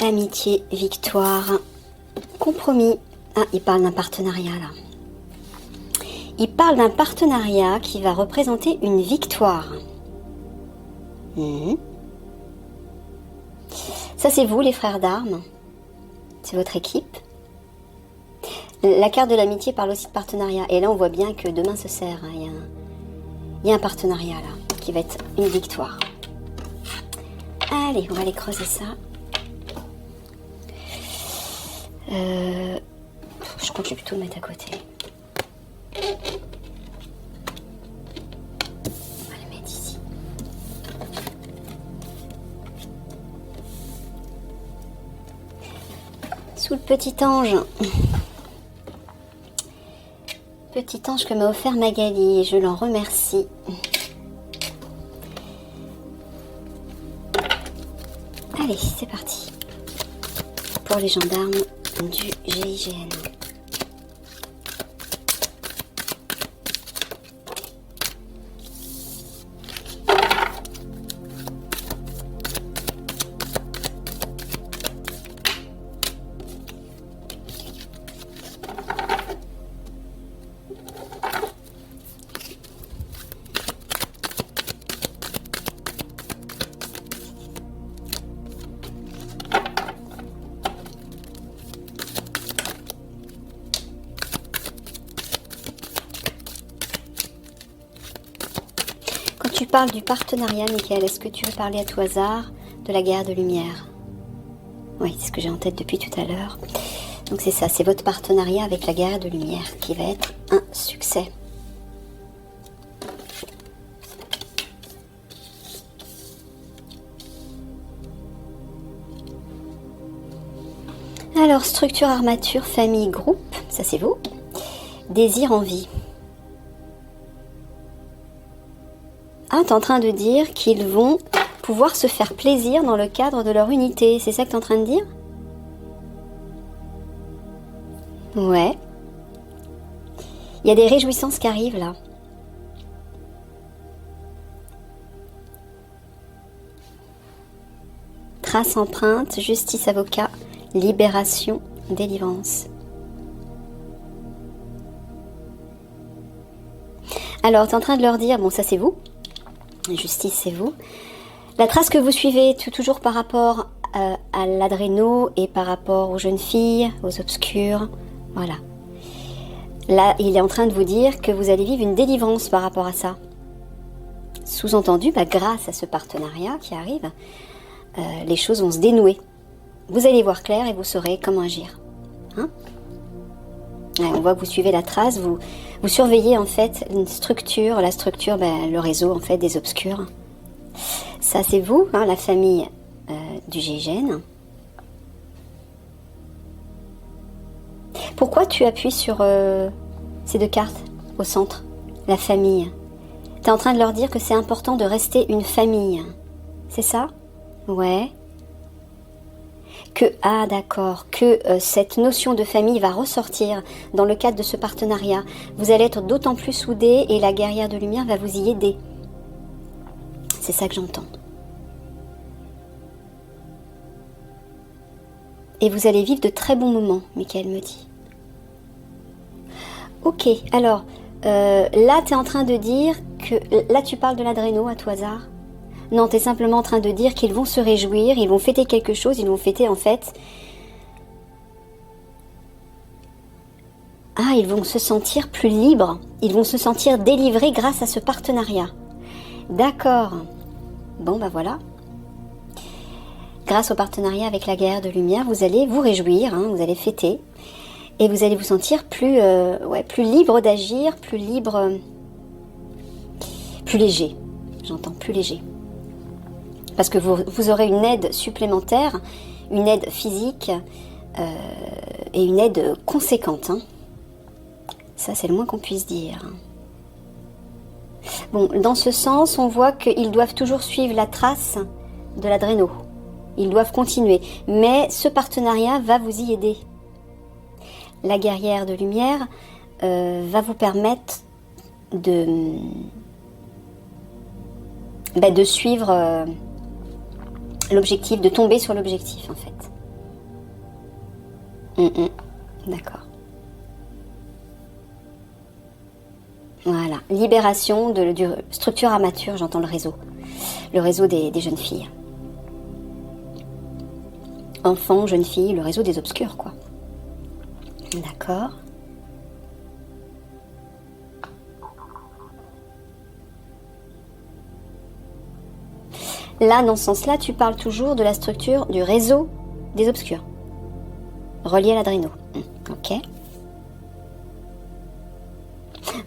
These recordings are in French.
Amitié, victoire, compromis. Ah, il parle d'un partenariat là. Il parle d'un partenariat qui va représenter une victoire. Ça, c'est vous, les frères d'armes. C'est votre équipe. La carte de l'amitié parle aussi de partenariat. Et là, on voit bien que demain se serre. Il y a un partenariat là, qui va être une victoire. Allez, on va aller creuser ça. Je crois que je vais plutôt le mettre à côté. On va le mettre ici. Sous le petit ange. Petit ange que m'a offert Magali, et je l'en remercie. Allez, c'est parti. Pour les gendarmes du GIGN. Tu parles du partenariat, Michael. Est-ce que tu veux parler à tout hasard de la guerre de lumière? Oui, c'est ce que j'ai en tête depuis tout à l'heure. Donc c'est ça, c'est votre partenariat avec la guerre de lumière qui va être un succès. Alors, structure, armature, famille, groupe, ça c'est vous. Désir, envie. Ah, tu es en train de dire qu'ils vont pouvoir se faire plaisir dans le cadre de leur unité. C'est ça que tu es en train de dire? Ouais. Il y a des réjouissances qui arrivent là. Trace, empreinte, justice, avocat, libération, délivrance. Alors, tu es en train de leur dire, bon ça c'est vous. Justice, c'est vous. La trace que vous suivez, toujours par rapport à l'adréno et par rapport aux jeunes filles, aux obscurs, voilà. Là, il est en train de vous dire que vous allez vivre une délivrance par rapport à ça. Sous-entendu, grâce à ce partenariat qui arrive, les choses vont se dénouer. Vous allez voir clair et vous saurez comment agir. Hein? Ouais, on voit que vous suivez la trace, vous surveillez en fait une structure, la structure, le réseau en fait des obscurs. Ça c'est vous, hein, la famille du GIGN. Pourquoi tu appuies sur ces deux cartes au centre, la famille? Tu es en train de leur dire que c'est important de rester une famille. C'est ça? Ouais. D'accord, que cette notion de famille va ressortir dans le cadre de ce partenariat. Vous allez être d'autant plus soudés et la guerrière de lumière va vous y aider. C'est ça que j'entends. Et vous allez vivre de très bons moments, Michael me dit. Ok, alors, là tu es en train de dire que... Là tu parles de l'adréno à tout hasard? Non, tu es simplement en train de dire qu'ils vont se réjouir, ils vont fêter quelque chose, ils vont fêter en fait... Ah, ils vont se sentir plus libres, ils vont se sentir délivrés grâce à ce partenariat. D'accord. Bon, voilà. Grâce au partenariat avec la guerre de lumière, vous allez vous réjouir, hein, vous allez fêter. Et vous allez vous sentir plus libre d'agir, plus libre... plus léger. J'entends plus léger. Parce que vous aurez une aide supplémentaire, une aide physique et une aide conséquente. Hein. Ça, c'est le moins qu'on puisse dire. Bon, dans ce sens, on voit qu'ils doivent toujours suivre la trace de l'adréno. Ils doivent continuer. Mais ce partenariat va vous y aider. La guerrière de lumière va vous permettre de suivre... l'objectif, de tomber sur l'objectif en fait. D'accord. Voilà, libération du structure armature, j'entends le réseau des jeunes filles. Enfants, jeunes filles, le réseau des obscurs, quoi. D'accord. Là, dans ce sens-là, tu parles toujours de la structure du réseau des obscurs, relié à l'adréno. Ok.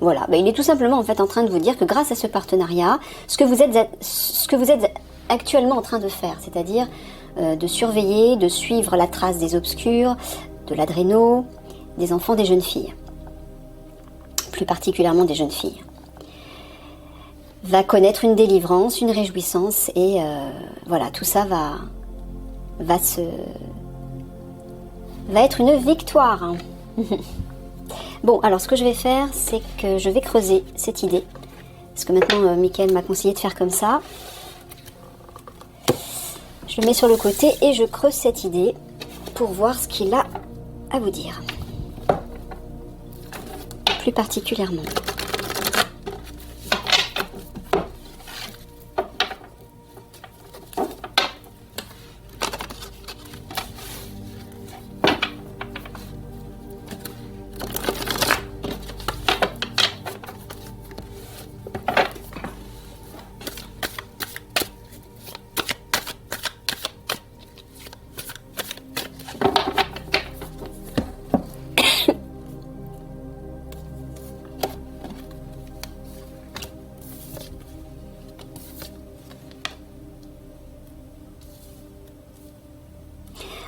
Voilà, il est tout simplement en fait en train de vous dire que grâce à ce partenariat, ce que vous êtes actuellement en train de faire, c'est-à-dire de surveiller, de suivre la trace des obscurs, de l'adréno, des enfants, des jeunes filles, plus particulièrement des jeunes filles, va connaître une délivrance, une réjouissance et voilà, tout ça va être une victoire. Bon, alors ce que je vais faire, c'est que je vais creuser cette idée. Parce que maintenant, Mickaël m'a conseillé de faire comme ça. Je le mets sur le côté et je creuse cette idée pour voir ce qu'il a à vous dire. Plus particulièrement.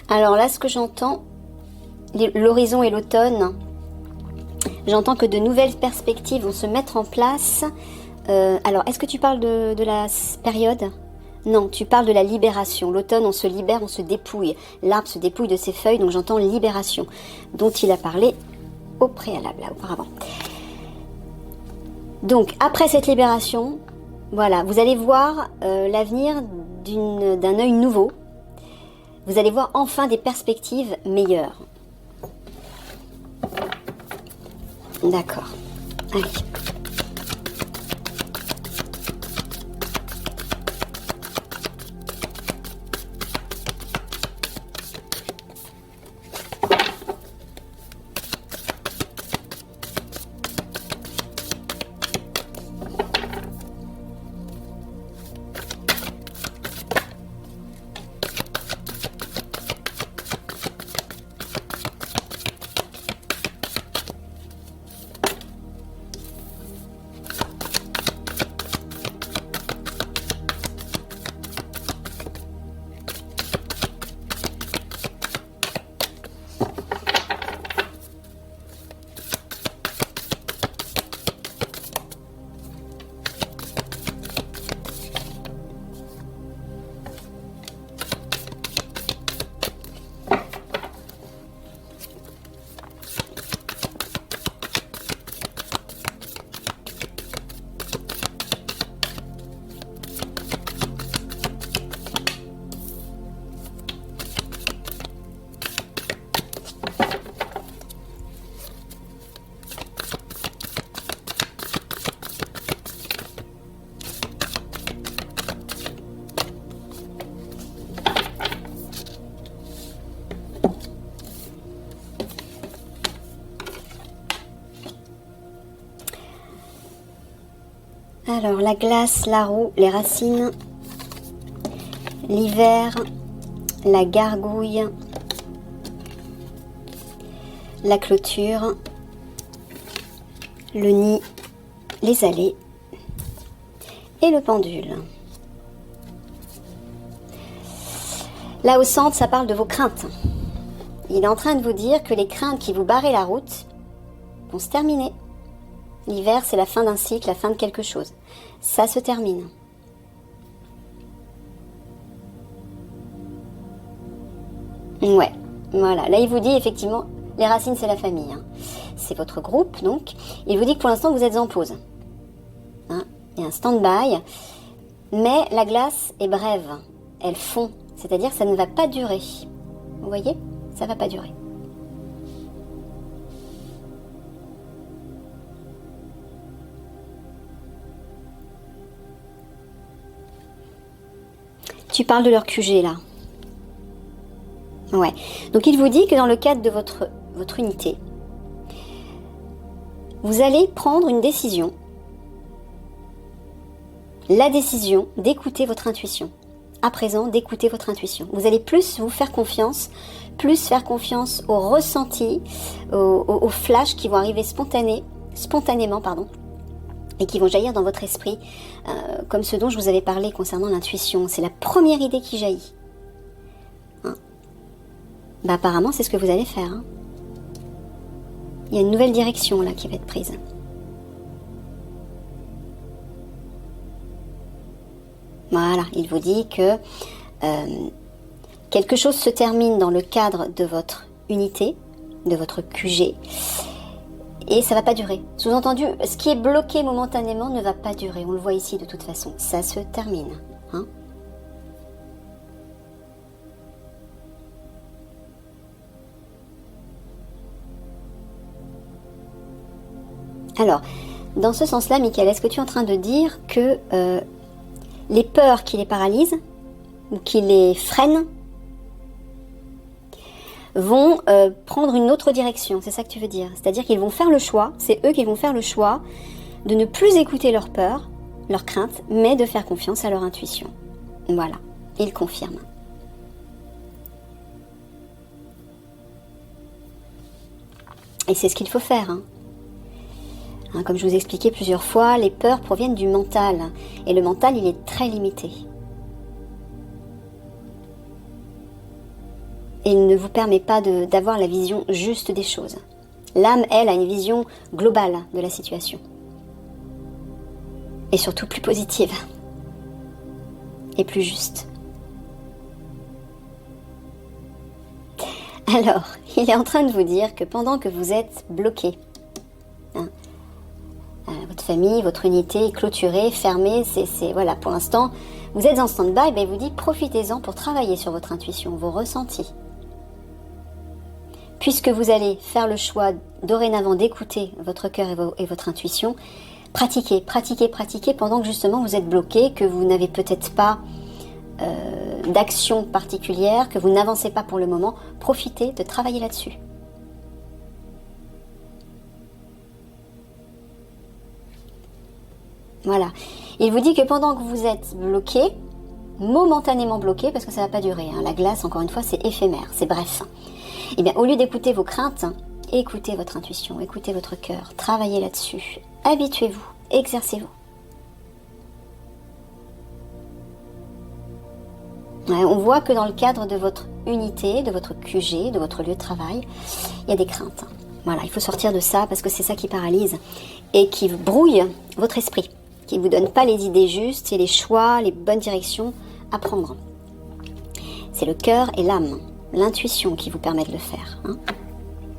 Alors là, ce que j'entends, l'horizon et l'automne, j'entends que de nouvelles perspectives vont se mettre en place. Alors, est-ce que tu parles de la période ? Non, tu parles de la libération. L'automne, on se libère, on se dépouille. L'arbre se dépouille de ses feuilles, donc j'entends libération, dont il a parlé au préalable, là, auparavant. Donc, après cette libération, voilà, vous allez voir l'avenir d'un œil nouveau. Vous allez voir enfin des perspectives meilleures. D'accord. Allez. Alors, la glace, la roue, les racines, l'hiver, la gargouille, la clôture, le nid, les allées et le pendule. Là au centre, ça parle de vos craintes. Il est en train de vous dire que les craintes qui vous barraient la route vont se terminer. L'hiver, c'est la fin d'un cycle, la fin de quelque chose. Ça se termine. Ouais, voilà. Là, il vous dit effectivement, les racines, c'est la famille. Hein. C'est votre groupe, donc. Il vous dit que pour l'instant, vous êtes en pause. Hein, il y a un stand-by. Mais la glace est brève. Elle fond. C'est-à-dire que ça ne va pas durer. Vous voyez ? Ça ne va pas durer. Tu parles de leur QG là. Ouais. Donc il vous dit que dans le cadre de votre unité, vous allez prendre une décision. La décision d'écouter votre intuition. À présent, d'écouter votre intuition. Vous allez plus vous faire confiance, plus faire confiance aux ressentis, aux flashs qui vont arriver spontanément, et qui vont jaillir dans votre esprit, comme ce dont je vous avais parlé concernant l'intuition. C'est la première idée qui jaillit. Hein? Bah, apparemment, c'est ce que vous allez faire. Hein. Il y a une nouvelle direction là qui va être prise. Voilà, il vous dit que quelque chose se termine dans le cadre de votre unité, de votre QG, et ça ne va pas durer. Sous-entendu, ce qui est bloqué momentanément ne va pas durer. On le voit ici de toute façon. Ça se termine. Hein. Alors, dans ce sens-là, Michael, est-ce que tu es en train de dire que les peurs qui les paralysent ou qui les freinent vont prendre une autre direction, c'est ça que tu veux dire? C'est-à-dire qu'ils vont faire le choix, c'est eux qui vont faire le choix de ne plus écouter leurs peurs, leurs craintes, mais de faire confiance à leur intuition. Voilà, il confirme. Et c'est ce qu'il faut faire, hein. Comme je vous ai expliqué plusieurs fois, les peurs proviennent du mental. Et le mental, il est très limité. Et il ne vous permet pas d'avoir la vision juste des choses. L'âme, elle, a une vision globale de la situation. Et surtout plus positive. Et plus juste. Alors, il est en train de vous dire que pendant que vous êtes bloqué, votre famille, votre unité est clôturée, fermée, voilà, pour l'instant, vous êtes en stand-by, ben, il vous dit profitez-en pour travailler sur votre intuition, vos ressentis. Puisque vous allez faire le choix dorénavant d'écouter votre cœur et votre intuition, pratiquez pendant que justement vous êtes bloqué, que vous n'avez peut-être pas d'action particulière, que vous n'avancez pas pour le moment, profitez de travailler là-dessus. Voilà. Il vous dit que pendant que vous êtes bloqué, momentanément bloqué, parce que ça ne va pas durer, hein, la glace, encore une fois, c'est éphémère, c'est bref. Eh bien, au lieu d'écouter vos craintes, écoutez votre intuition, écoutez votre cœur, travaillez là-dessus, habituez-vous, exercez-vous. Ouais, on voit que dans le cadre de votre unité, de votre QG, de votre lieu de travail, il y a des craintes. Voilà, il faut sortir de ça parce que c'est ça qui paralyse et qui brouille votre esprit, qui ne vous donne pas les idées justes et les choix, les bonnes directions à prendre. C'est le cœur et l'âme, l'intuition qui vous permet de le faire. Hein.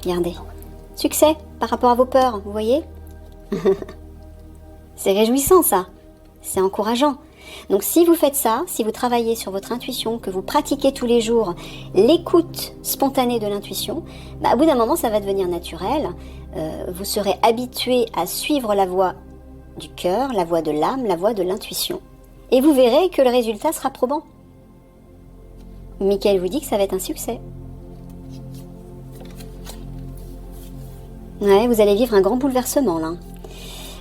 Regardez. Succès par rapport à vos peurs, vous voyez? C'est réjouissant ça, c'est encourageant. Donc si vous faites ça, si vous travaillez sur votre intuition, que vous pratiquez tous les jours l'écoute spontanée de l'intuition, bah, à bout d'un moment ça va devenir naturel, vous serez habitué à suivre la voie du cœur, la voie de l'âme, la voie de l'intuition. Et vous verrez que le résultat sera probant. Michael vous dit que ça va être un succès. Ouais, vous allez vivre un grand bouleversement là.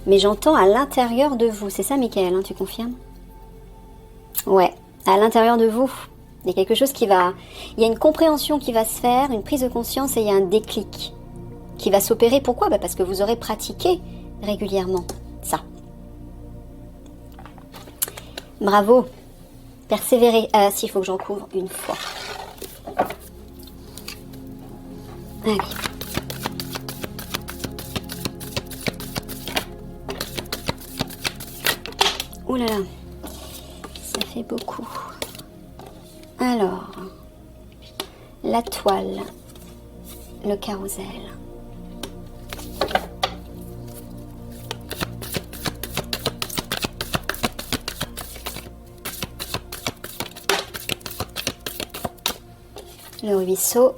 Mais j'entends à l'intérieur de vous, c'est ça Michael, hein, tu confirmes? Ouais, à l'intérieur de vous, il y a quelque chose qui va... Il y a une compréhension qui va se faire, une prise de conscience et il y a un déclic qui va s'opérer. Pourquoi? Parce que vous aurez pratiqué régulièrement ça. Bravo, persévérez. Ah si, il faut que j'en couvre une fois. Allez. Ouh là là, ça fait beaucoup. Alors, la toile, le carrousel. Le ruisseau.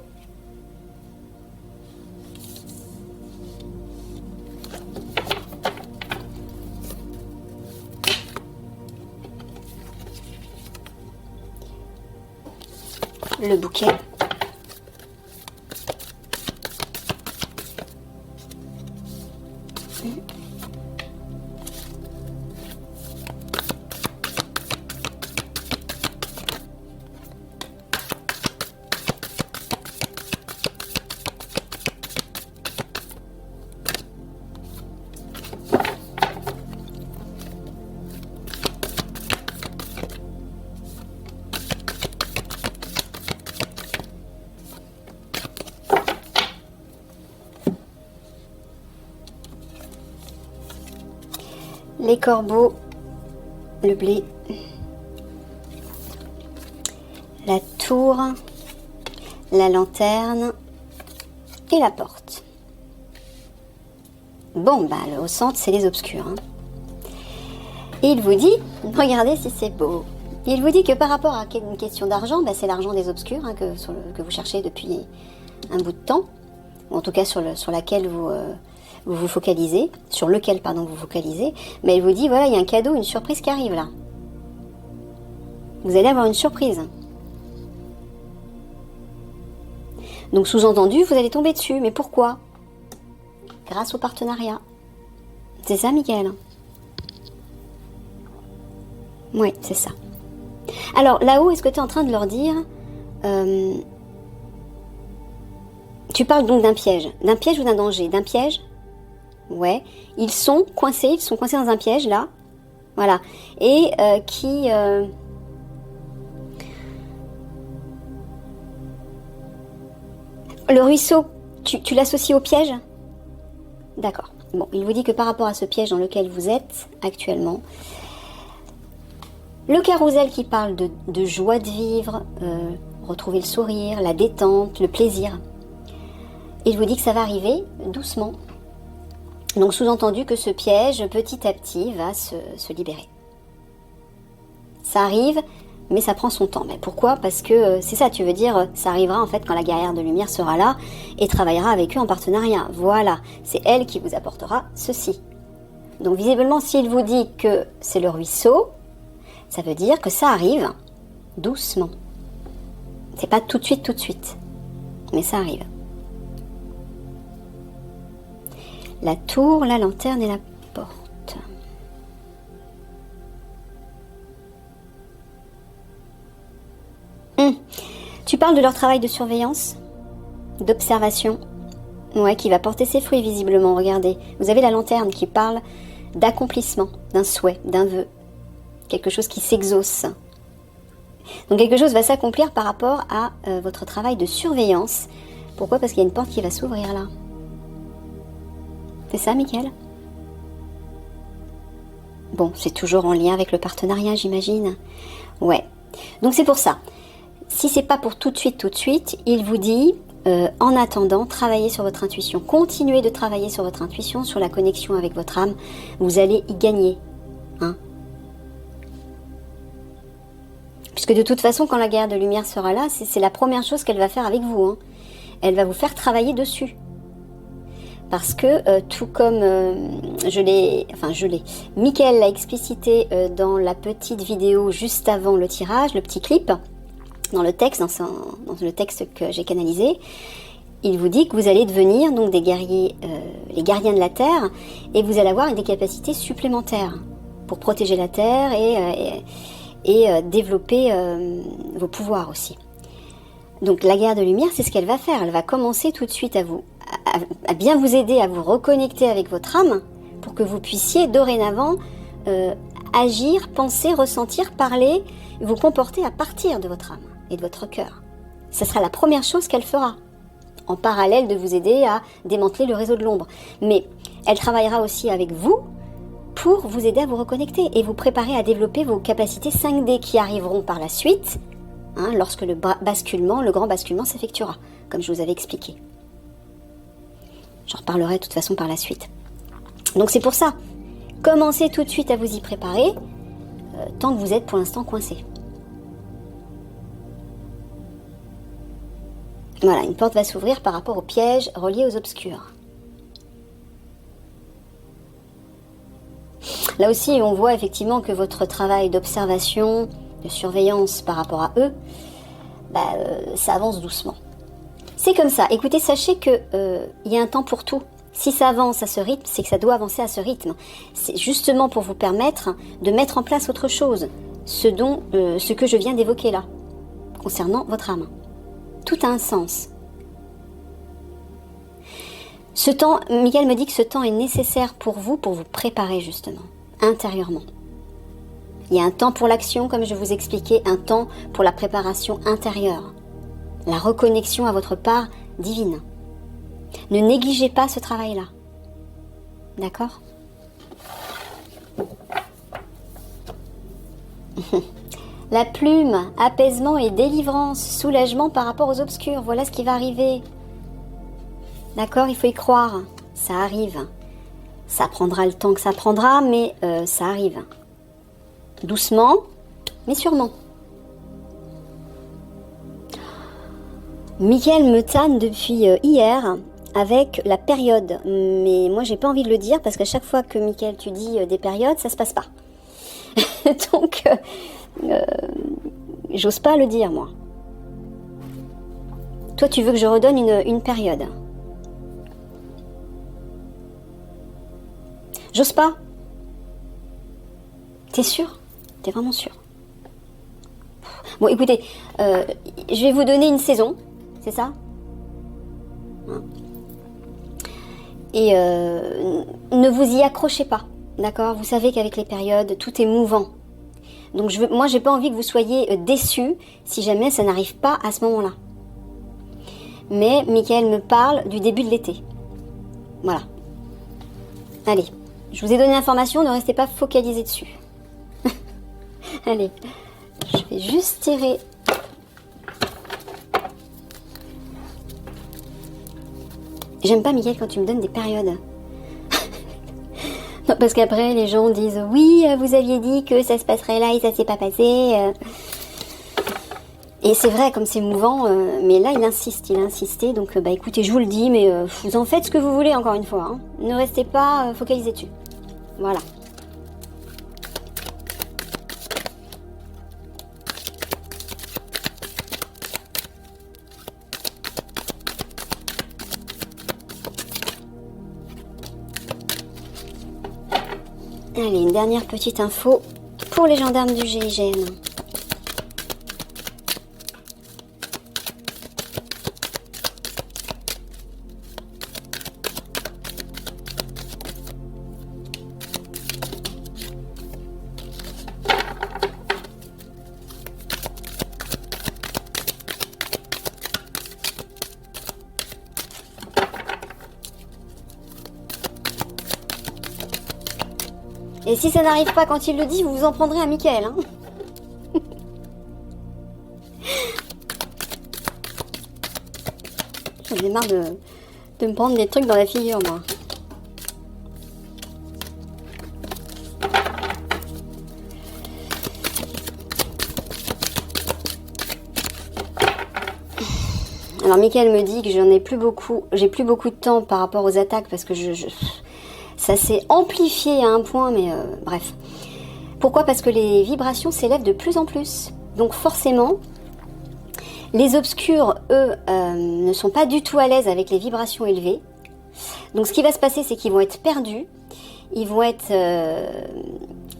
le bouquet. Les corbeaux, le blé, la tour, la lanterne et la porte. Bon, bah, au centre, c'est les obscurs. Hein. Et il vous dit, regardez si c'est beau. Il vous dit que par rapport à une question d'argent, bah, c'est l'argent des obscurs hein, que vous cherchez depuis un bout de temps, ou en tout cas sur laquelle vous vous focalisez, sur lequel pardon vous focalisez, mais il vous dit voilà il y a un cadeau, une surprise qui arrive là. Vous allez avoir une surprise. Donc sous-entendu, vous allez tomber dessus, mais pourquoi? Grâce au partenariat. C'est ça, Michael? Oui, c'est ça. Alors là-haut, est-ce que tu es en train de leur dire tu parles donc d'un piège ou d'un danger? D'un piège? Ouais, ils sont coincés dans un piège là, voilà, et le ruisseau, tu l'associes au piège? D'accord. Bon, il vous dit que par rapport à ce piège dans lequel vous êtes actuellement, le carrousel qui parle de joie de vivre, retrouver le sourire, la détente, le plaisir, il vous dit que ça va arriver doucement. Donc sous-entendu que ce piège, petit à petit, va se libérer. Ça arrive, mais ça prend son temps. Mais pourquoi? Parce que c'est ça, tu veux dire, ça arrivera en fait quand la guerrière de lumière sera là et travaillera avec eux en partenariat. Voilà, c'est elle qui vous apportera ceci. Donc visiblement, s'il vous dit que c'est le ruisseau, ça veut dire que ça arrive doucement. C'est pas tout de suite, mais ça arrive. La tour, la lanterne et la porte. Tu parles de leur travail de surveillance, d'observation, ouais, qui va porter ses fruits visiblement, regardez. Vous avez la lanterne qui parle d'accomplissement, d'un souhait, d'un vœu. Quelque chose qui s'exauce. Donc quelque chose va s'accomplir par rapport à votre travail de surveillance. Pourquoi? Parce qu'il y a une porte qui va s'ouvrir là. C'est ça, Michael? Bon, c'est toujours en lien avec le partenariat, j'imagine. Ouais. Donc c'est pour ça. Si c'est pas pour tout de suite, il vous dit, en attendant, travaillez sur votre intuition. Continuez de travailler sur votre intuition, sur la connexion avec votre âme. Vous allez y gagner. Hein? Puisque de toute façon, quand la guerre de lumière sera là, c'est la première chose qu'elle va faire avec vous. Hein. Elle va vous faire travailler dessus. Parce que tout comme Michael l'a explicité dans la petite vidéo juste avant le tirage, le petit clip, dans le texte, dans le texte que j'ai canalisé, il vous dit que vous allez devenir donc des guerriers, les gardiens de la Terre, et vous allez avoir des capacités supplémentaires pour protéger la Terre et développer vos pouvoirs aussi. Donc la guerre de lumière, c'est ce qu'elle va faire. Elle va commencer tout de suite à bien vous aider à vous reconnecter avec votre âme pour que vous puissiez dorénavant agir, penser, ressentir, parler, vous comporter à partir de votre âme et de votre cœur. Ce sera la première chose qu'elle fera, en parallèle de vous aider à démanteler le réseau de l'ombre. Mais elle travaillera aussi avec vous pour vous aider à vous reconnecter et vous préparer à développer vos capacités 5D qui arriveront par la suite, hein, lorsque le grand basculement s'effectuera, comme je vous avais expliqué. J'en reparlerai de toute façon par la suite. Donc c'est pour ça, commencez tout de suite à vous y préparer, tant que vous êtes pour l'instant coincé. Voilà, une porte va s'ouvrir par rapport aux pièges reliés aux obscurs. Là aussi, on voit effectivement que votre travail d'observation, de surveillance par rapport à eux, ça avance doucement. C'est comme ça. Écoutez, sachez que il y a un temps pour tout. Si ça avance à ce rythme, c'est que ça doit avancer à ce rythme. C'est justement pour vous permettre de mettre en place autre chose, ce que je viens d'évoquer là, concernant votre âme. Tout a un sens. Ce temps, Michael me dit que ce temps est nécessaire pour vous préparer justement, intérieurement. Il y a un temps pour l'action, comme je vous expliquais, un temps pour la préparation intérieure, la reconnexion à votre part divine. Ne négligez pas ce travail-là. D'accord ? La plume, apaisement et délivrance, soulagement par rapport aux obscurs. Voilà ce qui va arriver. D'accord ? Il faut y croire. Ça arrive. Ça prendra le temps que ça prendra, mais ça arrive. Doucement, mais sûrement. Michael me tanne depuis hier avec la période. Mais moi, j'ai pas envie de le dire parce qu'à chaque fois que Michael, tu dis des périodes, ça se passe pas. Donc, j'ose pas le dire, moi. Toi, tu veux que je redonne une période. J'ose pas. T'es sûr ? T'es vraiment sûr ? Bon, écoutez, je vais vous donner une saison, c'est ça ? Hein ? Et ne vous y accrochez pas, d'accord ? Vous savez qu'avec les périodes, tout est mouvant. Donc moi, j'ai pas envie que vous soyez déçus si jamais ça n'arrive pas à ce moment-là. Mais Michael me parle du début de l'été. Voilà. Allez, je vous ai donné l'information, ne restez pas focalisés dessus. Allez, je vais juste tirer. J'aime pas, Michael, quand tu me donnes des périodes. Non, parce qu'après, les gens disent « Oui, vous aviez dit que ça se passerait là et ça s'est pas passé. » Et c'est vrai, comme c'est mouvant, mais là, il insiste, il a insisté. Donc, écoutez, je vous le dis, mais vous en faites ce que vous voulez, encore une fois. Hein. Ne restez pas focalisés dessus. Voilà. Allez, une dernière petite info pour les gendarmes du GIGN. Et si ça n'arrive pas quand il le dit, vous vous en prendrez à Michael. Hein. J'en ai marre de me prendre des trucs dans la figure, moi. Alors Michael me dit que j'ai plus beaucoup de temps par rapport aux attaques parce que ça s'est amplifié à un point, mais bref. Pourquoi ? Parce que les vibrations s'élèvent de plus en plus. Donc forcément, les obscurs, eux, ne sont pas du tout à l'aise avec les vibrations élevées. Donc ce qui va se passer, c'est qu'ils vont être perdus, ils vont être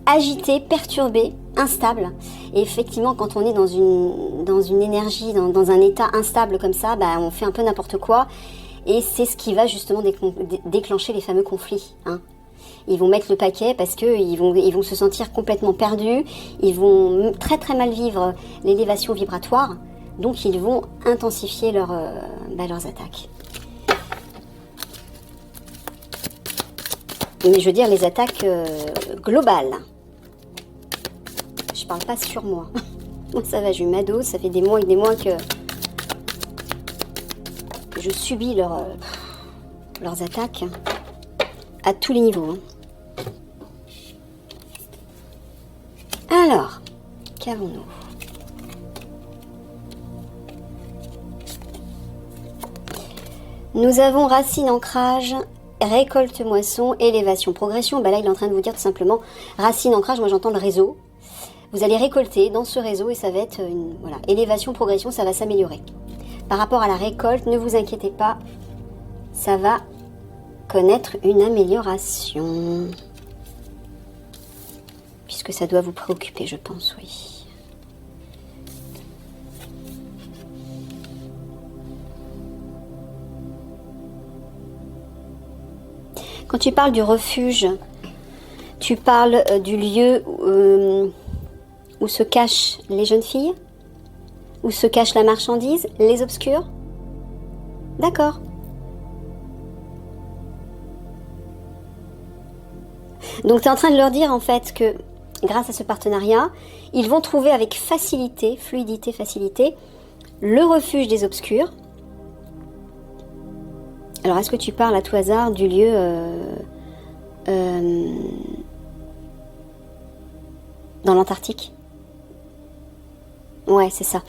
agités, perturbés, instables. Et effectivement, quand on est dans une énergie, dans un état instable comme ça, on fait un peu n'importe quoi. Et c'est ce qui va justement déclencher les fameux conflits. Hein. Ils vont mettre le paquet parce qu'ils vont se sentir complètement perdus. Ils vont très très mal vivre l'élévation vibratoire. Donc ils vont intensifier leurs attaques. Mais je veux dire les attaques globales. Je parle pas sur moi. Moi ça va, j'ai eu ma dose. Ça fait des mois et des mois que je subis leurs attaques à tous les niveaux. Alors, qu'avons-nous ? Nous avons racine, ancrage, récolte, moisson, élévation, progression. Là, il est en train de vous dire tout simplement racine, ancrage. Moi, j'entends le réseau. Vous allez récolter dans ce réseau et ça va être une voilà, élévation, progression, ça va s'améliorer. Par rapport à la récolte, ne vous inquiétez pas, ça va connaître une amélioration. Puisque ça doit vous préoccuper, je pense, oui. Quand tu parles du refuge, tu parles du lieu où se cachent les jeunes filles? Où se cache la marchandise? Les obscurs? D'accord. Donc tu es en train de leur dire en fait que grâce à ce partenariat, ils vont trouver avec facilité, fluidité, facilité, le refuge des obscurs. Alors, est-ce que tu parles à tout hasard du lieu dans l'Antarctique? Ouais, c'est ça.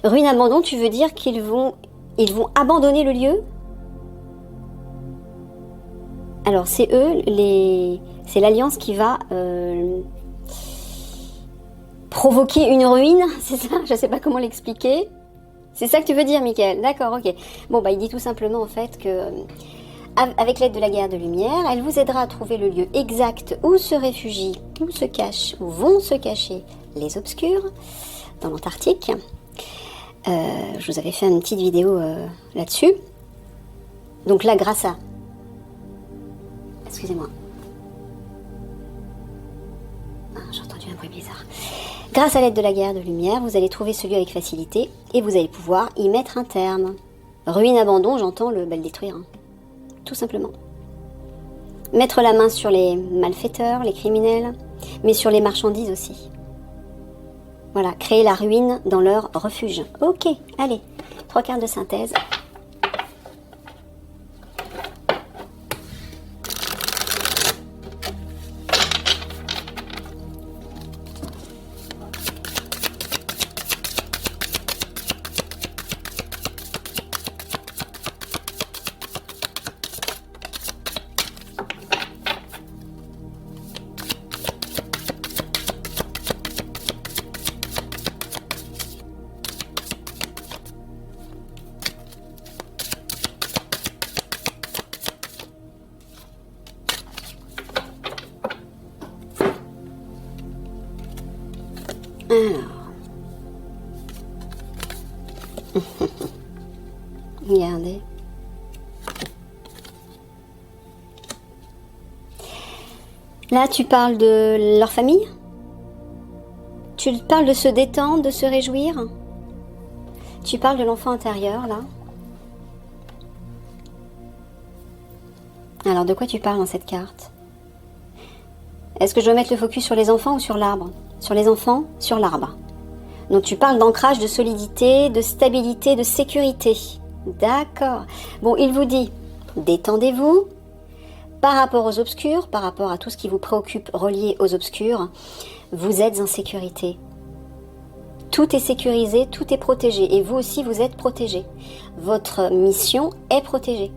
Ruine abandon, tu veux dire qu'ils vont abandonner le lieu? Alors, c'est eux, c'est l'Alliance qui va provoquer une ruine, c'est ça? Je ne sais pas comment l'expliquer. C'est ça que tu veux dire, Michael? D'accord, ok. Bon, bah, il dit tout simplement, en fait, que avec l'aide de la guerre de lumière, elle vous aidera à trouver le lieu exact où se réfugient, où se cachent, où vont se cacher les obscurs dans l'Antarctique. Je vous avais fait une petite vidéo là-dessus. Donc là, grâce à... Excusez-moi. Ah, j'ai entendu un bruit bizarre. Grâce à l'aide de la guerre de lumière, vous allez trouver ce lieu avec facilité et vous allez pouvoir y mettre un terme. Ruine, abandon, j'entends le détruire. Hein. Tout simplement. Mettre la main sur les malfaiteurs, les criminels, mais sur les marchandises aussi. Voilà, créer la ruine dans leur refuge. Ok, allez, 3 cartes de synthèse. Alors, regardez. Là, tu parles de leur famille? Tu parles de se détendre, de se réjouir? Tu parles de l'enfant intérieur, là? Alors, de quoi tu parles dans cette carte? Est-ce que je dois mettre le focus sur les enfants ou sur l'arbre? Sur les enfants, sur l'arbre. Donc tu parles d'ancrage, de solidité, de stabilité, de sécurité. D'accord. Bon, il vous dit, détendez-vous. Par rapport aux obscurs, par rapport à tout ce qui vous préoccupe relié aux obscurs, vous êtes en sécurité. Tout est sécurisé, tout est protégé. Et vous aussi, vous êtes protégé. Votre mission est protégée.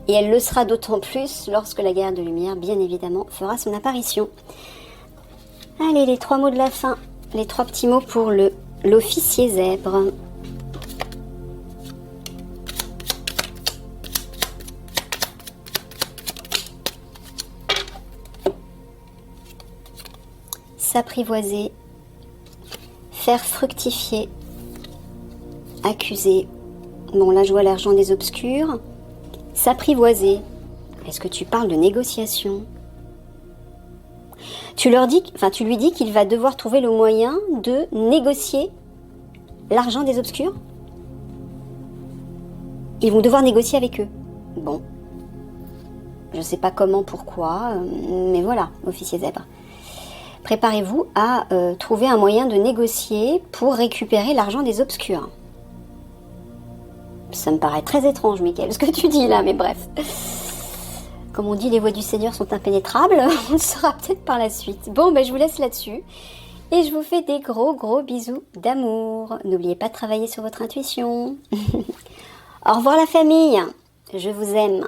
Et elle le sera d'autant plus lorsque la guerre de lumière, bien évidemment, fera son apparition. Allez, les 3 mots de la fin, les 3 petits mots pour l'officier zèbre. S'apprivoiser, faire fructifier, accuser. Bon, là je vois l'argent des obscurs. S'apprivoiser. Est-ce que tu parles de négociation? Tu lui dis qu'il va devoir trouver le moyen de négocier l'argent des obscurs. Ils vont devoir négocier avec eux. Bon. Je ne sais pas comment, pourquoi, mais voilà, officier zèbre. Préparez-vous à trouver un moyen de négocier pour récupérer l'argent des obscurs. Ça me paraît très étrange, Michael, ce que tu dis là, mais bref. Comme on dit, les voies du Seigneur sont impénétrables. On le saura peut-être par la suite. Bon, ben, je vous laisse là-dessus. Et je vous fais des gros bisous d'amour. N'oubliez pas de travailler sur votre intuition. Au revoir la famille. Je vous aime.